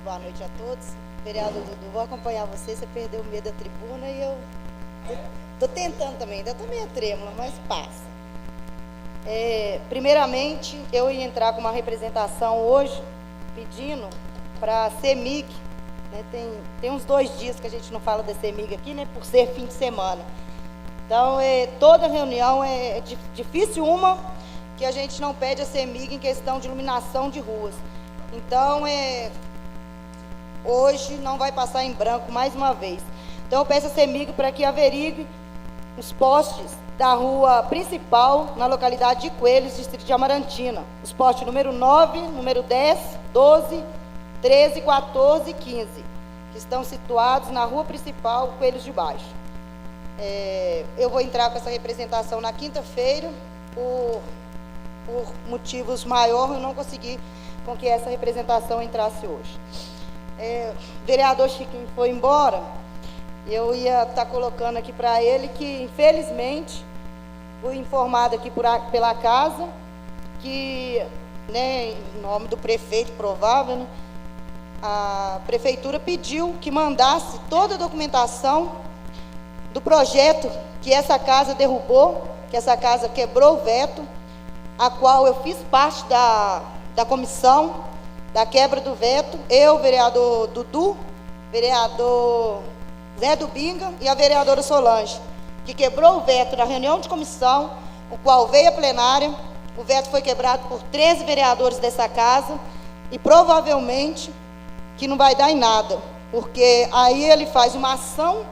boa noite a todos. Vereador Dudu, vou acompanhar você, você perdeu o medo da tribuna e eu tô tentando também, ainda tô meio trêmula, mas passa. Primeiramente, eu ia entrar com uma representação hoje, pedindo para a CEMIG, né, tem uns 2 dias que a gente não fala da CEMIG aqui, né, por ser fim de semana. Então, toda reunião é difícil uma que a gente não pede a CEMIG em questão de iluminação de ruas. Então, hoje não vai passar em branco mais uma vez. Então, eu peço a CEMIG para que averigue os postes da rua principal, na localidade de Coelhos, distrito de Amarantina. Os postes número 9, número 10, 12, 13, 14 e 15, que estão situados na rua principal, Coelhos de Baixo. Eu vou entrar com essa representação na quinta-feira, por motivos maiores, eu não consegui com que essa representação entrasse hoje. O vereador Chiquinho foi embora, eu ia estar colocando aqui para ele que, infelizmente, fui informado aqui pela casa que, né, em nome do prefeito provável, né, a prefeitura pediu que mandasse toda a documentação do projeto que essa casa derrubou, que essa casa quebrou o veto, a qual eu fiz parte da comissão da quebra do veto, eu, vereador Dudu, vereador Zé Dubinga e a vereadora Solange, que quebrou o veto na reunião de comissão, o qual veio à plenária. O veto foi quebrado por 13 vereadores dessa casa e provavelmente que não vai dar em nada, porque aí ele faz uma ação,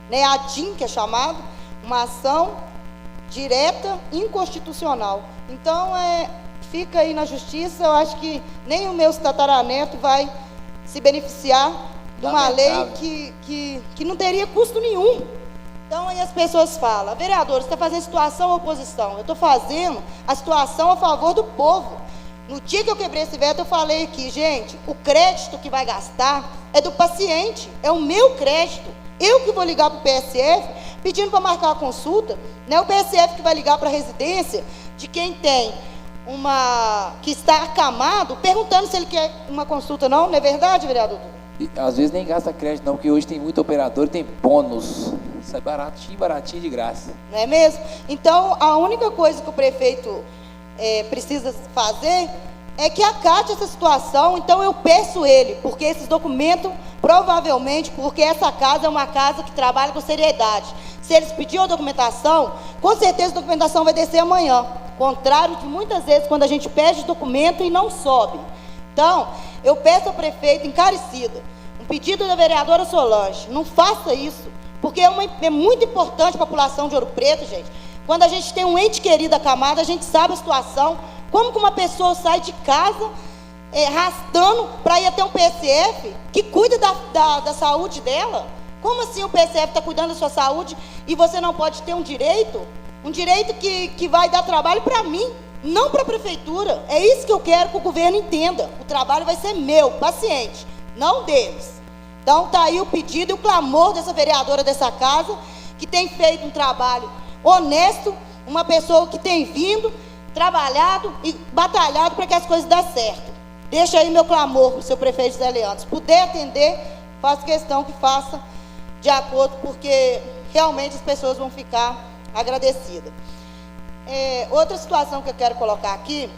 né, a DIN, que é chamado, uma ação direta inconstitucional. Então, fica aí na justiça. Eu acho que nem o meu tataraneto vai se beneficiar de uma lei que não teria custo nenhum. Então, aí as pessoas falam: vereador, você está fazendo situação ou oposição? Eu estou fazendo a situação a favor do povo. No dia que eu quebrei esse veto, eu falei aqui, gente, o crédito que vai gastar é do paciente, é o meu crédito. Eu que vou ligar para o PSF, pedindo para marcar a consulta, não é o PSF que vai ligar para a residência de quem tem que está acamado, perguntando se ele quer uma consulta. Não é verdade, vereador? E, às vezes nem gasta crédito não, porque hoje tem muito operador, tem bônus. Isso é baratinho, baratinho de graça. Não é mesmo? Então, a única coisa que o prefeito precisa fazer é que acate essa situação. Então, eu peço ele, porque esses documentos, provavelmente, porque essa casa é uma casa que trabalha com seriedade. Se eles pedirem a documentação, com certeza a documentação vai descer amanhã. Contrário de muitas vezes, quando a gente pede documento e não sobe. Então, eu peço ao prefeito, encarecida, um pedido da vereadora Solange: não faça isso, porque é muito importante para a população de Ouro Preto, gente. Quando a gente tem um ente querido acamado, a gente sabe a situação. Como que uma pessoa sai de casa arrastando para ir até um PSF que cuida da saúde dela? Como assim o PSF está cuidando da sua saúde e você não pode ter um direito? Um direito que vai dar trabalho para mim, não para a prefeitura. É isso que eu quero que o governo entenda. O trabalho vai ser meu, paciente, não deles. Então, está aí o pedido e o clamor dessa vereadora dessa casa, que tem feito um trabalho honesto, uma pessoa que tem vindo, trabalhado e batalhado para que as coisas dêem certo. Deixa aí meu clamor para o seu prefeito José Leandro. Se puder atender, faço questão que faça de acordo, porque realmente as pessoas vão ficar agradecidas. Outra situação que eu quero colocar aqui,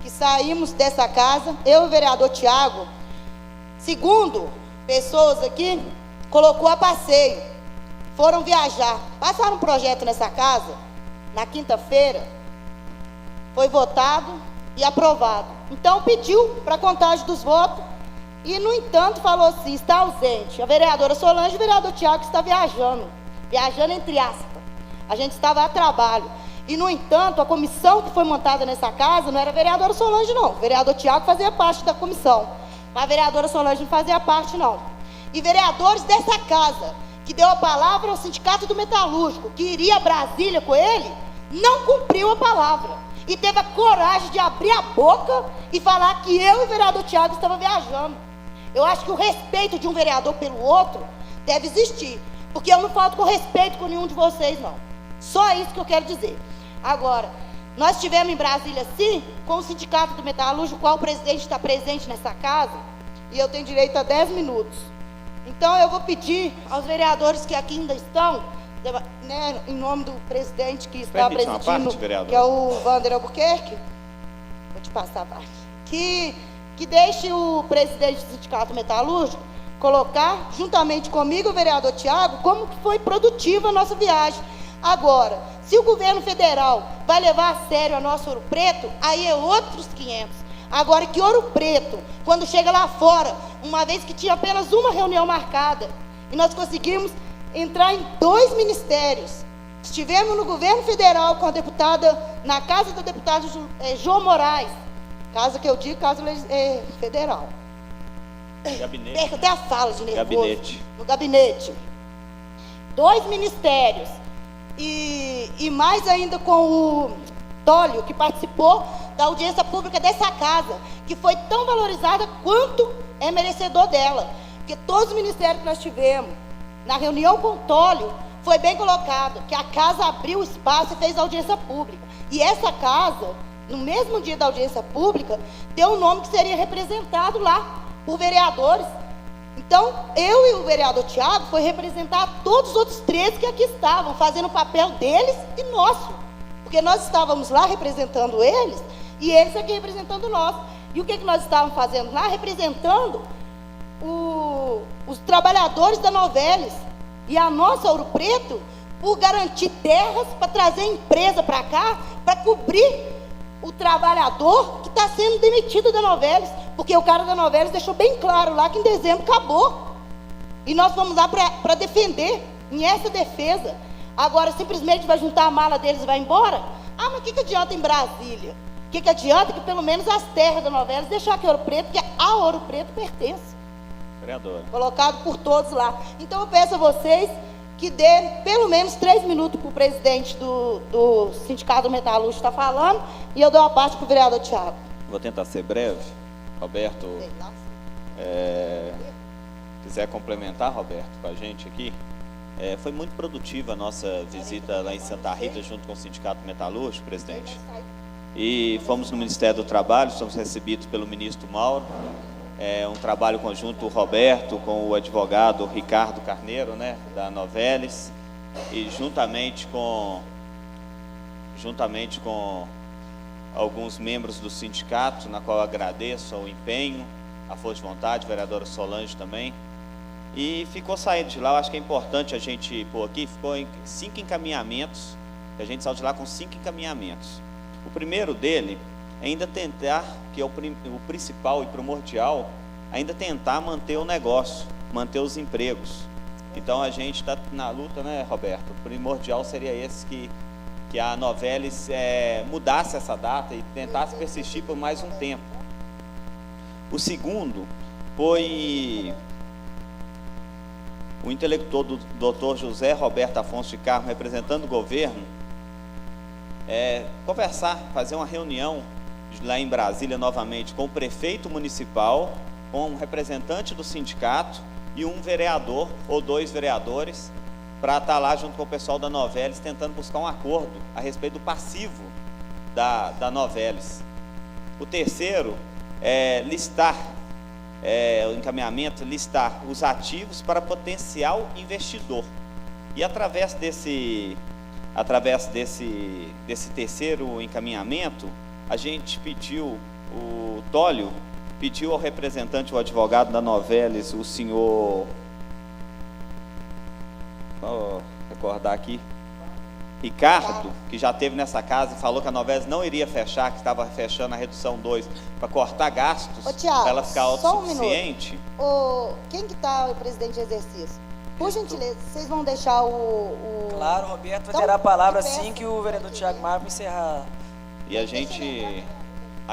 que saímos dessa casa, eu e o vereador Tiago, segundo pessoas aqui, colocou a passeio, foram viajar, passaram um projeto nessa casa, na quinta-feira, foi votado e aprovado. Então pediu para a contagem dos votos e, no entanto, falou assim: está ausente a vereadora Solange e o vereador Tiago está viajando entre aspas. A gente estava a trabalho. E, no entanto, a comissão que foi montada nessa casa não era a vereadora Solange, não. O vereador Tiago fazia parte da comissão, mas a vereadora Solange não fazia parte, não. E vereadores dessa casa, que deu a palavra ao Sindicato do Metalúrgico, que iria a Brasília com ele, não cumpriu a palavra. E teve a coragem de abrir a boca e falar que eu e o vereador Tiago estava viajando. Eu acho que o respeito de um vereador pelo outro deve existir, porque eu não falto com respeito com nenhum de vocês, não. Só isso que eu quero dizer. Agora, nós estivemos em Brasília, sim, com o Sindicato do Metalúrgico, o qual o presidente está presente nessa casa, e eu tenho direito a 10 minutos. Então, eu vou pedir aos vereadores que aqui ainda estão, né, em nome do presidente que está presidindo, que é o Wander Albuquerque, vou te passar a parte, que deixe o presidente do Sindicato Metalúrgico colocar, juntamente comigo, o vereador Tiago, como que foi produtiva a nossa viagem. Agora, se o governo federal vai levar a sério a nossa Ouro Preto, aí é outros 500. Agora que Ouro Preto, quando chega lá fora, uma vez que tinha apenas uma reunião marcada, e nós conseguimos entrar em 2 ministérios. Estivemos no governo federal com a deputada, na casa do deputado João Moraes, casa que eu digo, casa federal. Gabinete. Perco até a fala de nervoso. Gabinete. No gabinete. 2 ministérios. E mais ainda com o Tólio, que participou da audiência pública dessa casa, que foi tão valorizada quanto é merecedor dela. Porque todos os ministérios que nós tivemos, na reunião com o Tólio, foi bem colocado, que a casa abriu espaço e fez audiência pública. E essa casa, no mesmo dia da audiência pública, deu um nome que seria representado lá por vereadores. Então, eu e o vereador Tiago foi representar todos os outros 13 que aqui estavam, fazendo o papel deles e nosso. Porque nós estávamos lá representando eles, e eles aqui representando nós. E o que nós estávamos fazendo lá? Representando os trabalhadores da Novelis. E a nossa Ouro Preto, por garantir terras, para trazer empresa para cá, para cobrir o trabalhador que está sendo demitido da Novelis. Porque o cara da Novelis deixou bem claro lá que em dezembro acabou. E nós vamos lá para defender, em essa defesa. Agora, simplesmente vai juntar a mala deles e vai embora? Ah, mas o que adianta em Brasília? O que adianta que pelo menos as terras da Novelis deixar aqui Ouro Preto, porque a Ouro Preto pertence. Vereador. Colocado por todos lá. Então eu peço a vocês que dê pelo menos 3 minutos para o presidente do Sindicato Metalúrgico estar falando, e eu dou a parte para o vereador Tiago. Vou tentar ser breve. Roberto, quiser complementar, Roberto, com a gente aqui. Foi muito produtiva a nossa visita lá em Santa Rita, junto com o Sindicato Metalúrgico, presidente. E fomos no Ministério do Trabalho, somos recebidos pelo ministro Mauro. Um trabalho conjunto, o Roberto, com o advogado Ricardo Carneiro, né, da Novelis, e juntamente com alguns membros do sindicato, na qual eu agradeço o empenho, a força de vontade, a vereadora Solange também. E ficou saindo de lá, eu acho que é importante a gente pôr aqui, ficou em 5 encaminhamentos, a gente saiu de lá com 5 encaminhamentos. O primeiro dele é ainda tentar, que é o principal e primordial, ainda tentar manter o negócio, manter os empregos. Então a gente está na luta, né, Roberto? O primordial seria esse, que a Novelis mudasse essa data e tentasse persistir por mais um tempo. O segundo foi o intelectual do Dr. José Roberto Afonso de Carmo, representando o governo, conversar, fazer uma reunião lá em Brasília novamente com o prefeito municipal, com um representante do sindicato e um vereador ou 2 vereadores, para estar lá junto com o pessoal da Novelis, tentando buscar um acordo a respeito do passivo da Novelis. O terceiro é listar, o encaminhamento, listar os ativos para potencial investidor. E através desse terceiro encaminhamento, a gente pediu, o Tólio pediu ao representante, o advogado da Novelis, o senhor, vou recordar aqui, Ricardo, que já esteve nessa casa e falou que a Novelis não iria fechar, que estava fechando a redução 2, para cortar gastos, para ela ficar autossuficiente. Quem que está o presidente de exercício? Por gentileza, vocês vão deixar o... Claro, Roberto vai ter a palavra assim que o vereador Tiago Marco encerrar. E a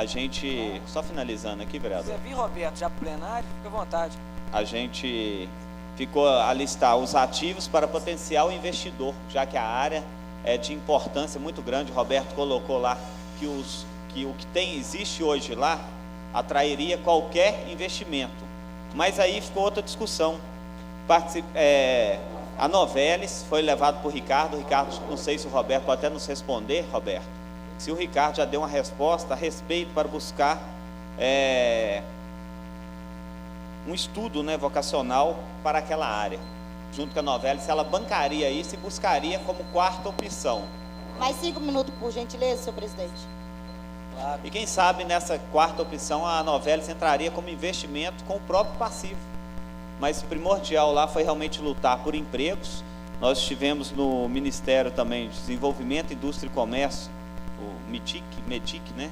gente, só finalizando aqui, vereador. Você viu, Roberto, já plenário? Fica à vontade. A gente ficou a listar os ativos para potencial investidor, já que a área é de importância muito grande. O Roberto colocou lá que o que existe hoje lá atrairia qualquer investimento. Mas aí ficou outra discussão. A Novelis foi levado por Ricardo. Ricardo, não sei se o Roberto pode até nos responder, Roberto, se o Ricardo já deu uma resposta a respeito para buscar um estudo, né, vocacional para aquela área, junto com a Novelis, se ela bancaria isso e buscaria como quarta opção. Mais 5 minutos, por gentileza, senhor presidente. E quem sabe nessa quarta opção a Novelis entraria como investimento com o próprio passivo. Mas primordial lá foi realmente lutar por empregos. Nós estivemos no Ministério também de Desenvolvimento, Indústria e Comércio, o MEDIC, né?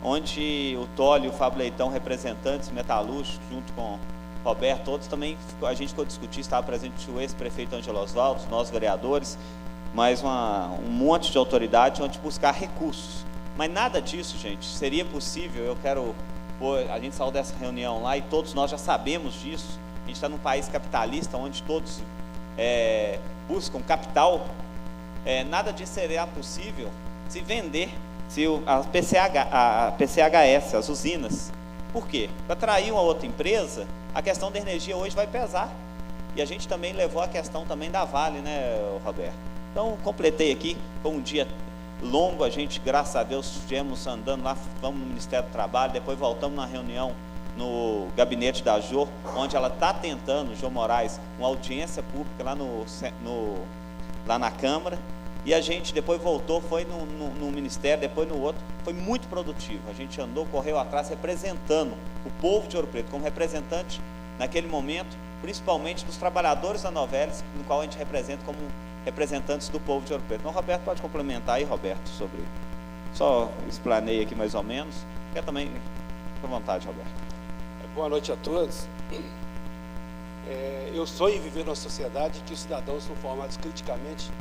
Onde o Tólio e o Fábio Leitão, representantes metalúrgicos, junto com o Roberto, todos também, a gente ficou discutindo, estava presente o ex-prefeito Ângelo Osvaldo, nós vereadores, mais um monte de autoridade onde buscar recursos. Mas nada disso, gente, seria possível. Eu quero, a gente saiu dessa reunião lá e todos nós já sabemos disso. A gente está num país capitalista onde todos buscam capital. Nada disso seria possível se vender, se a PCHS, as usinas. Por quê? Para atrair uma outra empresa, a questão da energia hoje vai pesar. E a gente também levou a questão também da Vale, né, Roberto? Então, completei aqui, foi um dia longo, a gente, graças a Deus, estivemos andando lá, vamos no Ministério do Trabalho, depois voltamos na reunião no gabinete da Jô, onde ela está tentando, Jô Moraes, uma audiência pública lá na Câmara, e a gente depois voltou, foi no Ministério, depois no outro, foi muito produtivo. A gente andou, correu atrás, representando o povo de Ouro Preto, como representante, naquele momento, principalmente dos trabalhadores da Novelis, no qual a gente representa como representantes do povo de Ouro Preto. Então, o Roberto pode complementar aí, Roberto, sobre... Só explanei aqui mais ou menos. Quer também... Fique à vontade, Roberto. Boa noite a todos. Eu sonho em viver numa sociedade em que os cidadãos são formados criticamente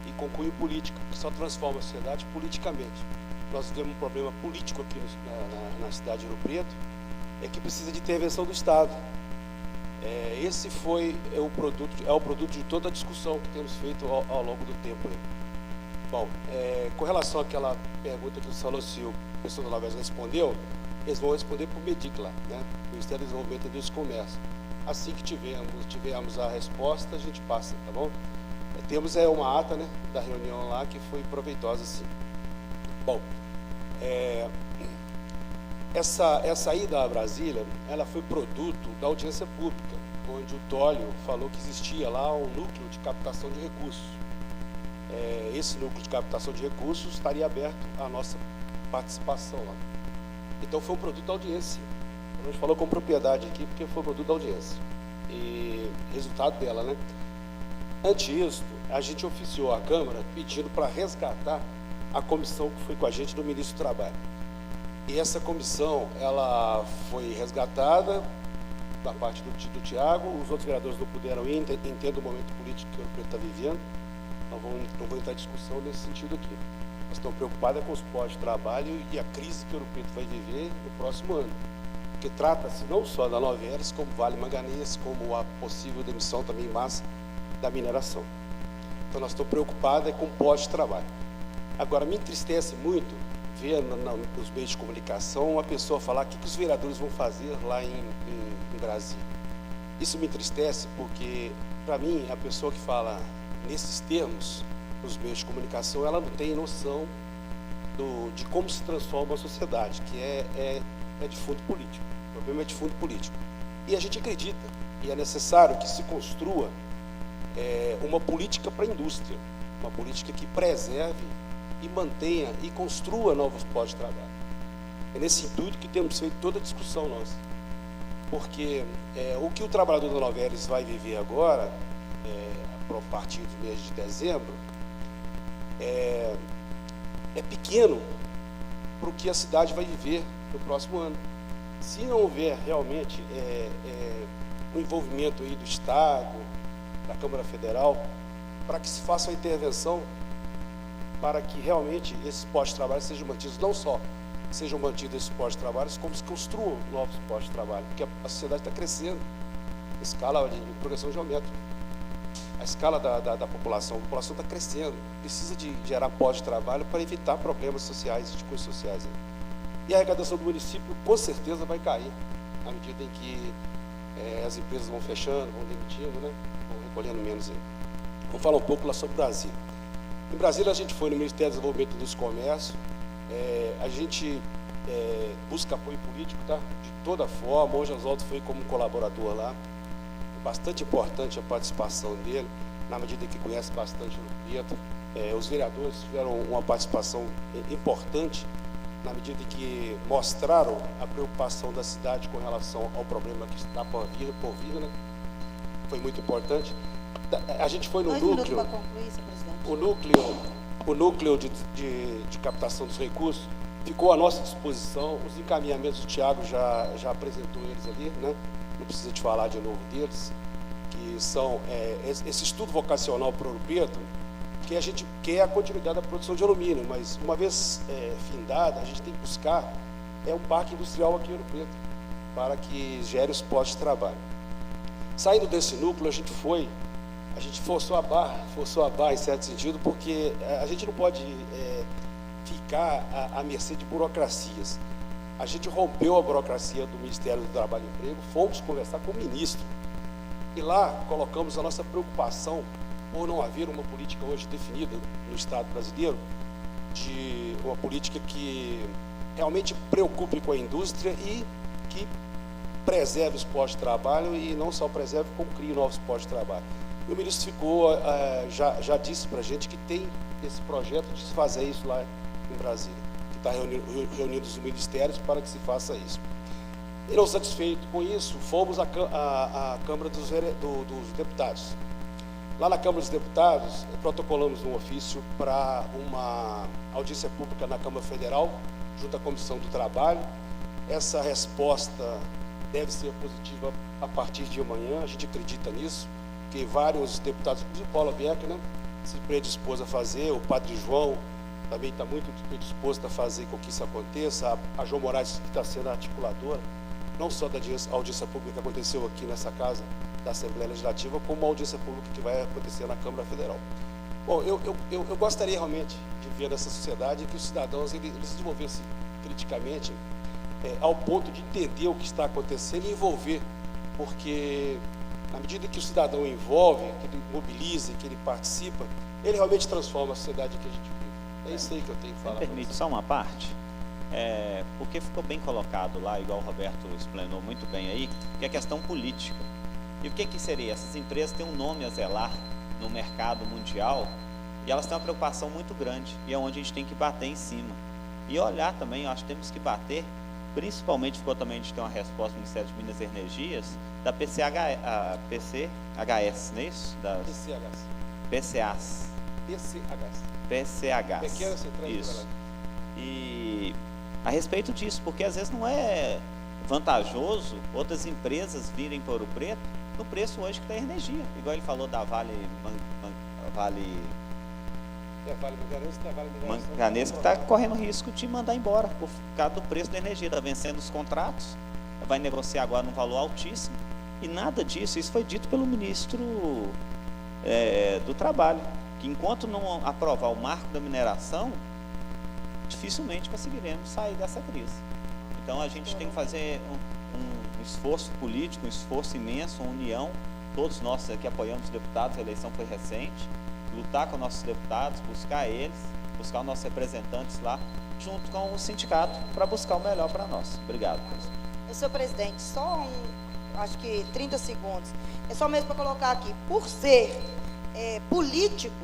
e com cunho político, que só transforma a sociedade politicamente. Nós vivemos um problema político aqui na cidade de Ouro Preto, que precisa de intervenção do Estado. Esse é o produto de toda a discussão que temos feito ao longo do tempo. Bom, com relação àquela pergunta que o Salócio, o pessoal da Novelis respondeu, eles vão responder por MEDIC lá, né? Ministério do Desenvolvimento, Indústria e Comércio. Assim que tivermos a resposta, a gente passa, tá bom? Temos uma ata, né, da reunião lá que foi proveitosa, sim. Bom, essa ida a Brasília, ela foi produto da audiência pública, onde o Tólio falou que existia lá um núcleo de captação de recursos. Esse núcleo de captação de recursos estaria aberto à nossa participação lá. Então foi um produto da audiência. A gente falou com propriedade aqui, porque foi um produto da audiência. E resultado dela, né? Antes disso, a gente oficiou a Câmara pedindo para resgatar a comissão que foi com a gente do Ministro do Trabalho. E essa comissão, ela foi resgatada da parte do Tiago, os outros vereadores não puderam ir, entendo o momento político que o Ouro Preto está vivendo, não vou entrar em discussão nesse sentido aqui. Nós estamos preocupados com os postos de trabalho e a crise que o Ouro Preto vai viver no próximo ano, porque trata-se não só da Novelis, como Vale Manganês, como a possível demissão também em massa da mineração. Então nós estamos preocupados com o posto de trabalho. Agora, me entristece muito ver nos meios de comunicação uma pessoa falar o que os vereadores vão fazer lá em Brasília. Isso me entristece porque, para mim, a pessoa que fala nesses termos nos meios de comunicação, ela não tem noção de como se transforma a sociedade, que é de fundo político. O problema é de fundo político. E a gente acredita, e é necessário que se construa uma política para a indústria, uma política que preserve e mantenha e construa novos postos de trabalho. É nesse intuito que temos feito toda a discussão nossa. Porque o que o trabalhador da Novelis vai viver agora, a partir do mês de dezembro, é pequeno para o que a cidade vai viver no próximo ano. Se não houver realmente um envolvimento aí do Estado, da Câmara Federal, para que se faça uma intervenção para que realmente esses postos de trabalho sejam mantidos, não só sejam mantidos esses postos de trabalho, como se construam novos postos de trabalho, porque a sociedade está crescendo, a escala de progressão geométrica, a escala da população, a população está crescendo, precisa de gerar postos de trabalho para evitar problemas sociais e de coisas sociais. E a arrecadação do município, com certeza, vai cair, à medida em que as empresas vão fechando, vão demitindo, né? Vão recolhendo menos. Vamos falar um pouco lá sobre Brasília. Em Brasília, a gente foi no Ministério do Desenvolvimento e Indústria e Comércio. A gente busca apoio político, tá? De toda forma. Hoje Oswaldo foi como colaborador lá. Bastante importante a participação dele, na medida que conhece bastante o Preto. Os vereadores tiveram uma participação importante, na medida que mostraram a preocupação da cidade com relação ao problema que está por vir, né? Foi muito importante. A gente foi no núcleo. Para concluir, senhor presidente. O núcleo de captação dos recursos ficou à nossa disposição. Os encaminhamentos do Tiago já apresentou eles ali, né? Não precisa te falar de novo deles, que são esse estudo vocacional para Ouro Preto, que a gente quer a continuidade da produção de alumínio, mas uma vez findada, a gente tem que buscar um parque industrial aqui em Ouro Preto, para que gere os postos de trabalho. Saindo desse núcleo, a gente forçou a barra em certo sentido, porque a gente não pode ficar à mercê de burocracias. A gente rompeu a burocracia do Ministério do Trabalho e Emprego, fomos conversar com o ministro. E lá colocamos a nossa preocupação por não haver uma política hoje definida no Estado brasileiro, de uma política que realmente preocupe com a indústria e que preserve os postos de trabalho, e não só preserve, como crie novos postos de trabalho. E o ministro já disse para a gente que tem esse projeto de se fazer isso lá em Brasília, que está reunindo os ministérios para que se faça isso. E não satisfeito com isso, fomos à Câmara dos Deputados. Lá na Câmara dos Deputados, protocolamos um ofício para uma audiência pública na Câmara Federal, junto à Comissão do Trabalho. Essa resposta deve ser positiva a partir de amanhã, a gente acredita nisso, que vários deputados, inclusive Paulo Bianchi, né, se predispôs a fazer, o Padre João também está muito predisposto a fazer com que isso aconteça, a João Moraes, que está sendo a articuladora, não só da audiência pública que aconteceu aqui nessa casa da Assembleia Legislativa, como a audiência pública que vai acontecer na Câmara Federal. Bom, eu gostaria realmente de ver nessa sociedade que os cidadãos eles se desenvolvessem criticamente ao ponto de entender o que está acontecendo e envolver, porque na medida que o cidadão envolve, que ele mobiliza, que ele participa, ele realmente transforma a sociedade que a gente vive. É isso aí que eu tenho que falar. Me permite só uma parte? Porque ficou bem colocado lá, igual o Roberto explanou muito bem aí, que é a questão política. E o que seria? Essas empresas têm um nome a zelar no mercado mundial e elas têm uma preocupação muito grande, e é onde a gente tem que bater em cima. E olhar também, eu acho que temos que bater, principalmente ficou também de ter uma resposta do Ministério de Minas e Energias, da PCHS, não é isso? Das PCAs. PCHs. Pequenas Centrais de Isso. E a respeito disso, porque às vezes não é vantajoso outras empresas virem para Ouro Preto no preço hoje que está a energia. Igual ele falou da Vale Manganês, que está correndo risco de mandar embora por causa do preço da energia. Está vencendo os contratos, vai negociar agora num valor altíssimo. E nada disso, isso foi dito pelo ministro do Trabalho, que enquanto não aprovar o marco da mineração, dificilmente conseguiremos sair dessa crise. Então a gente tem que fazer um esforço político, um esforço imenso, uma união, todos nós aqui apoiamos os deputados, a eleição foi recente, lutar com nossos deputados, buscar eles, buscar os nossos representantes lá, junto com o sindicato, para buscar o melhor para nós. Obrigado. Senhor presidente, só acho que 30 segundos, é só mesmo para colocar aqui, por ser político,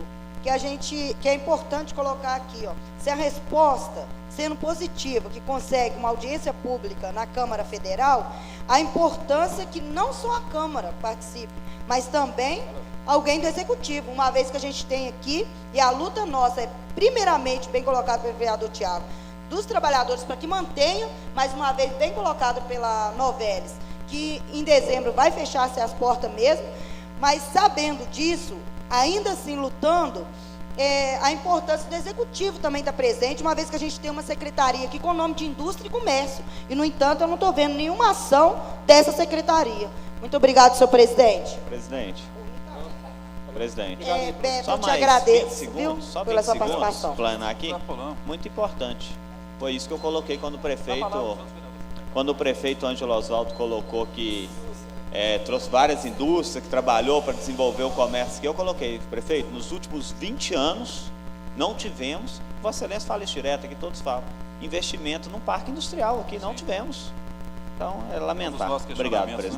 que é importante colocar aqui, se a resposta sendo positiva, que consegue uma audiência pública na Câmara Federal, a importância que não só a Câmara participe, mas também alguém do Executivo, uma vez que a gente tem aqui, e a luta nossa é primeiramente, bem colocado pelo vereador Tiago, dos trabalhadores para que mantenham, mais uma vez bem colocado pela Novelis, que em dezembro vai fechar-se as portas mesmo, mas sabendo disso, ainda assim lutando, a importância do Executivo também está presente, uma vez que a gente tem uma secretaria aqui com o nome de Indústria e Comércio, e no entanto eu não estou vendo nenhuma ação dessa secretaria. Muito obrigado, senhor presidente. Presidente, Beto, só eu te mais agradeço, 20 segundos, viu, só pela 20 sua segundos, participação. planar aqui, muito importante. Foi isso que eu coloquei quando o prefeito Ângelo Oswaldo colocou que trouxe várias indústrias, que trabalhou para desenvolver o comércio, que eu coloquei, prefeito, nos últimos 20 anos, não tivemos, Vossa Excelência fala isso direto, aqui todos falam, investimento num parque industrial aqui, não tivemos. Então, é Todos lamentável. nós Obrigado, questionamentos, presidente.